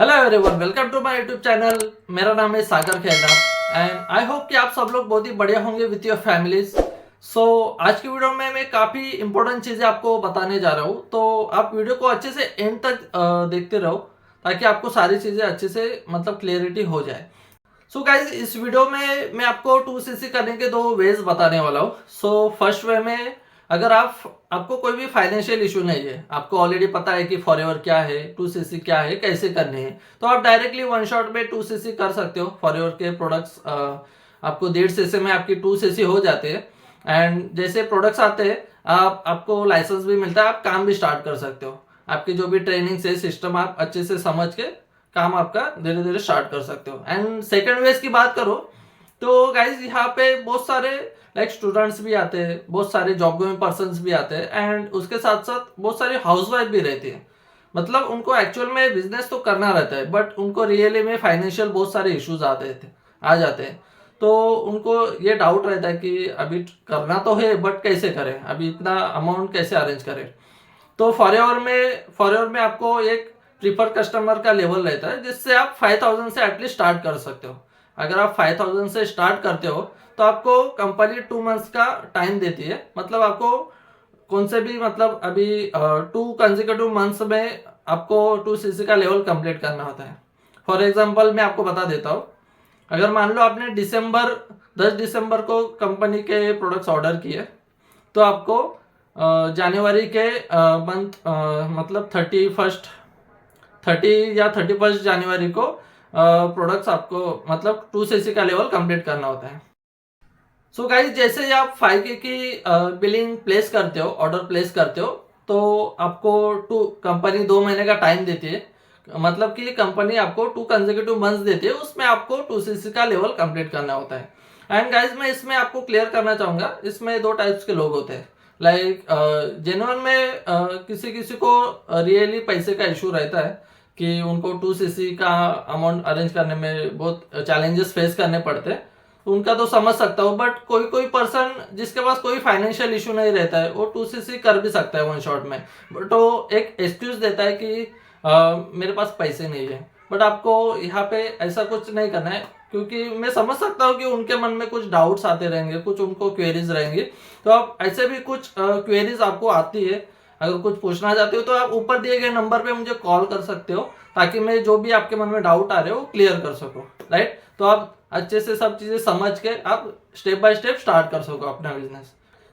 Hello everyone, welcome to my YouTube channel. मेरा नाम है सागर खेलना एंड आई होप कि आप सब लोग बहुत ही बढ़िया होंगे विथ योर फैमिलीज। सो आज की वीडियो में मैं काफ़ी इंपॉर्टेंट चीज़ें आपको बताने जा रहा हूँ, तो आप वीडियो को अच्छे से एंड तक देखते रहो ताकि आपको सारी चीज़ें अच्छे से मतलब क्लियरिटी हो जाए। सो गाइज, इस वीडियो में मैं आपको 2cc करने के दो वेज बताने वाला हूँ। सो फर्स्ट वे में, अगर आपको कोई भी फाइनेंशियल इशू नहीं है, आपको ऑलरेडी पता है कि फॉरएवर क्या है, 2cc क्या है, कैसे करने हैं, तो आप डायरेक्टली वन शॉट में 2cc कर सकते हो। फॉरएवर के प्रोडक्ट्स आपको 1.5cc में आपकी 2cc हो जाते हैं एंड जैसे प्रोडक्ट्स आते हैं आपको लाइसेंस भी मिलता है, आप काम भी स्टार्ट कर सकते हो। आपकी जो भी ट्रेनिंग से सिस्टम आप अच्छे से समझ के काम आपका धीरे धीरे स्टार्ट कर सकते हो। एंड सेकेंड वेज की बात करो तो गाइज, यहाँ पे बहुत सारे लाइक स्टूडेंट्स भी आते हैं, बहुत सारे जॉब गोइंग पर्सन्स भी आते हैं एंड उसके साथ साथ बहुत सारे हाउसवाइफ भी रहती है। मतलब उनको एक्चुअल में बिजनेस तो करना रहता है बट उनको रियली में फाइनेंशियल बहुत सारे इश्यूज आ जाते हैं। तो उनको ये डाउट रहता है कि अभी करना तो है बट कैसे करें, अभी इतना अमाउंट कैसे अरेंज करें। तो फॉरएवर में आपको एक प्रीफर कस्टमर का लेवल रहता है जिससे आप 5000 से एटलीस्ट स्टार्ट कर सकते हो। अगर आप 5000 से स्टार्ट करते हो तो आपको कंपनी 2 मंथ्स का टाइम देती है। मतलब आपको कौन से भी मतलब अभी 2 कंसेक्यूटिव मंथ्स में आपको 2cc का लेवल कंप्लीट करना होता है। फॉर एग्जाम्पल मैं आपको बता देता हूँ। अगर मान लो आपने 10 दिसंबर को कंपनी के प्रोडक्ट्स ऑर्डर किए तो आपको जनवरी के मंथ मतलब 30 या 31 जनवरी को प्रोडक्ट्स आपको मतलब 2cc का लेवल कंप्लीट करना होता है। सो गाइज, जैसे ही आप 5K की बिलिंग प्लेस करते हो, ऑर्डर प्लेस करते हो, तो आपको कंपनी 2 महीने का टाइम देती है। मतलब कि कंपनी आपको 2 कंसेक्यूटिव मंथ्स देती है, उसमें आपको 2cc का लेवल कंप्लीट करना होता है। एंड गाइज, मैं इसमें आपको क्लियर करना चाहूँगा, इसमें दो टाइप्स के लोग होते हैं। लाइक जेन्युइन में किसी किसी को रियली पैसे का इशू रहता है कि उनको 2cc का अमाउंट अरेंज करने में बहुत चैलेंजेस फेस करने पड़ते हैं। उनका तो समझ सकता हूँ बट कोई कोई पर्सन जिसके पास कोई फाइनेंशियल इशू नहीं रहता है वो 2cc कर भी सकता है वन शॉट में। बट वो एक एक्सक्यूज देता है कि मेरे पास पैसे नहीं है। बट आपको यहाँ पे ऐसा कुछ नहीं करना है, क्योंकि मैं समझ सकता हूँ कि उनके मन में कुछ डाउट्स आते रहेंगे, कुछ उनको क्वेरीज रहेंगी। तो आप ऐसे भी कुछ क्वेरीज आपको आती है, अगर कुछ पूछना चाहते हो तो आप ऊपर दिए गए नंबर पे मुझे कॉल कर सकते हो ताकि मैं जो भी आपके मन में डाउट आ रहे हो वो क्लियर कर सकूँ। राइट, तो आप अच्छे से सब चीज़ें समझ के आप स्टेप बाय स्टेप स्टार्ट कर सको अपना बिजनेस।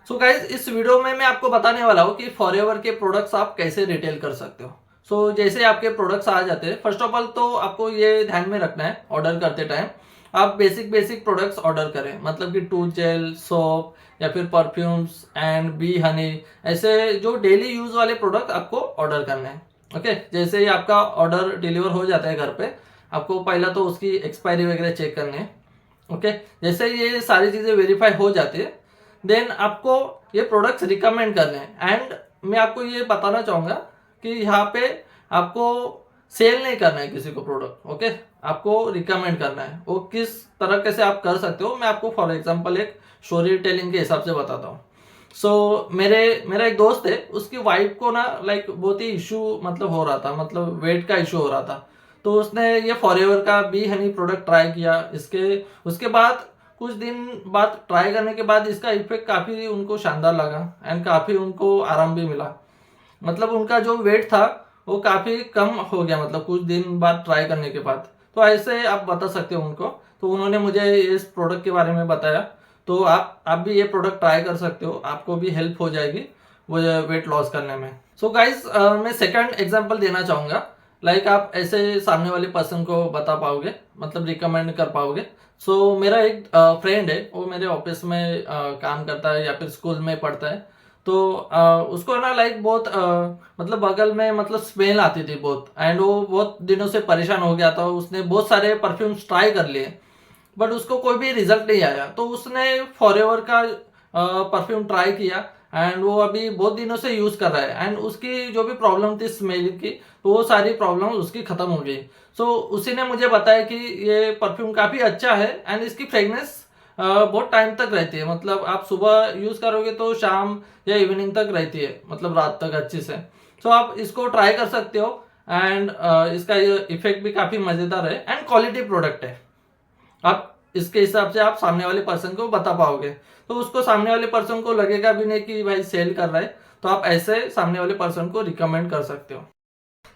सो गाइज, इस वीडियो में मैं आपको बताने वाला हूँ कि फॉरएवर के प्रोडक्ट्स आप कैसे रिटेल कर सकते हो। सो जैसे आपके प्रोडक्ट्स आ जाते हैं, फर्स्ट ऑफ ऑल तो आपको ये ध्यान में रखना है ऑर्डर करते टाइम आप बेसिक बेसिक प्रोडक्ट्स ऑर्डर करें। मतलब कि टूथ जेल, सोप या फिर परफ्यूम्स एंड बी हनी, ऐसे जो डेली यूज वाले प्रोडक्ट आपको ऑर्डर करने हैं। ओके, जैसे ही आपका ऑर्डर डिलीवर हो जाता है घर पे, आपको पहला तो उसकी एक्सपायरी वगैरह चेक करनी है। ओके, जैसे ये सारी चीज़ें वेरीफाई हो जाती है देन आपको ये प्रोडक्ट्स रिकमेंड करने हैं। एंड मैं आपको ये बताना चाहूँगा कि यहाँ पे आपको सेल नहीं करना है किसी को प्रोडक्ट। ओके, आपको रिकमेंड करना है। वो किस तरह के से आप कर सकते हो मैं आपको फॉर एग्जांपल एक स्टोरी टेलिंग के हिसाब से बताता हूँ। सो मेरा एक दोस्त है, उसकी वाइफ को ना लाइक बहुत ही इशू मतलब हो रहा था, मतलब वेट का इशू हो रहा था। तो उसने ये फॉरएवर का बी हनी प्रोडक्ट ट्राई किया। उसके बाद कुछ दिन बाद ट्राई करने के बाद इसका इफेक्ट काफ़ी उनको शानदार लगा एंड काफ़ी उनको आराम भी मिला। मतलब उनका जो वेट था वो काफ़ी कम हो गया, मतलब कुछ दिन बाद ट्राई करने के बाद। तो ऐसे आप बता सकते हो उनको। तो उन्होंने मुझे इस प्रोडक्ट के बारे में बताया, तो आप भी ये प्रोडक्ट ट्राई कर सकते हो, आपको भी हेल्प हो जाएगी वो वेट लॉस करने में। सो गाइज, मैं सेकंड एग्जांपल देना चाहूँगा। लाइक आप ऐसे सामने वाले पर्सन को बता पाओगे, मतलब रिकमेंड कर पाओगे। सो मेरा एक फ्रेंड है, वो मेरे ऑफिस में काम करता है या फिर स्कूल में पढ़ता है। तो उसको ना लाइक बहुत मतलब बगल में मतलब स्मेल आती थी बहुत एंड वो बहुत दिनों से परेशान हो गया था। उसने बहुत सारे परफ्यूम्स ट्राई कर लिए बट उसको कोई भी रिजल्ट नहीं आया। तो उसने फॉरएवर का परफ्यूम ट्राई किया एंड वो अभी बहुत दिनों से यूज कर रहा है एंड उसकी जो भी प्रॉब्लम थी स्मेल की, तो वो सारी प्रॉब्लम उसकी खत्म हो गई। सो उसी ने मुझे बताया कि ये परफ्यूम काफ़ी अच्छा है एंड इसकी फ्रेगनेंस बहुत टाइम तक रहती है। मतलब आप सुबह यूज़ करोगे तो शाम या इवनिंग तक रहती है, मतलब रात तक अच्छे से। सो आप इसको ट्राई कर सकते हो एंड इसका ये इफेक्ट भी काफ़ी मज़ेदार है एंड क्वालिटी प्रोडक्ट है। आप इसके हिसाब से आप सामने वाले पर्सन को बता पाओगे, तो उसको सामने वाले पर्सन को लगेगा भी नहीं कि भाई सेल कर रहा है, तो आप ऐसे सामने वाले पर्सन को रिकमेंड कर सकते हो।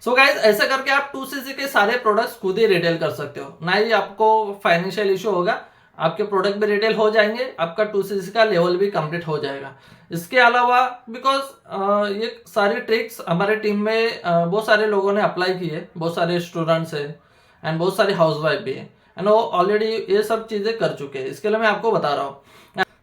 सो गाइज ऐसे करके आप 2cc के सारे प्रोडक्ट्स खुद ही रिटेल कर सकते हो, ना ही आपको फाइनेंशियल इशू होगा, आपके प्रोडक्ट भी रिटेल हो जाएंगे, आपका 2cc का लेवल भी कंप्लीट हो जाएगा। इसके अलावा बिकॉज ये सारी ट्रिक्स हमारे टीम में बहुत सारे लोगों ने अप्लाई की है, बहुत सारे स्टूडेंट्स हैं एंड बहुत सारी हाउसवाइफ भी है एंड वो ऑलरेडी ये सब चीज़ें कर चुके हैं, इसके लिए मैं आपको बता रहा हूँ।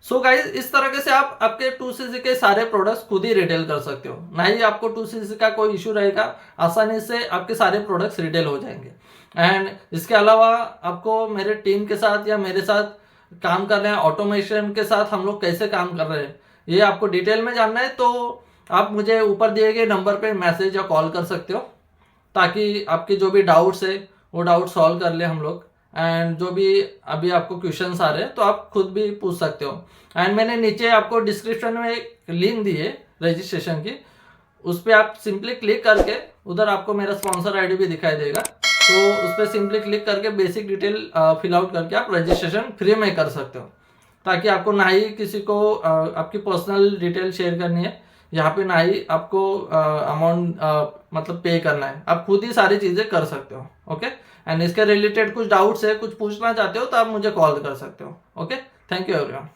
सो गाइज इस तरीके से आप आपके 2cc के सारे प्रोडक्ट्स खुद ही रिटेल कर सकते हो, ना ही आपको 2cc का कोई इशू रहेगा, आसानी से आपके सारे प्रोडक्ट्स रिटेल हो जाएंगे। एंड इसके अलावा आपको मेरे टीम के साथ या मेरे साथ काम कर रहे हैं, ऑटोमेशन के साथ हम लोग कैसे काम कर रहे हैं, ये आपको डिटेल में जानना है तो आप मुझे ऊपर दिए गए नंबर पे मैसेज या कॉल कर सकते हो, ताकि आपके जो भी डाउट्स है वो डाउट सॉल्व कर ले हम लोग। एंड जो भी अभी आपको क्वेश्चंस आ रहे हैं तो आप खुद भी पूछ सकते हो। एंड मैंने नीचे आपको डिस्क्रिप्शन में एक लिंक दी है रजिस्ट्रेशन की, उस पर आप सिंपली क्लिक करके, उधर आपको मेरा स्पॉन्सर आईडी भी दिखाई देगा, तो उस पर सिंपली क्लिक करके बेसिक डिटेल फिल आउट करके आप रजिस्ट्रेशन फ्री में कर सकते हो, ताकि आपको ना ही किसी को आपकी पर्सनल डिटेल शेयर करनी है, यहाँ पे ना ही आपको अमाउंट मतलब पे करना है, आप खुद ही सारी चीज़ें कर सकते हो। ओके, एंड इसके रिलेटेड कुछ डाउट्स है, कुछ पूछना चाहते हो तो आप मुझे कॉल कर सकते हो। Okay, thank you everyone.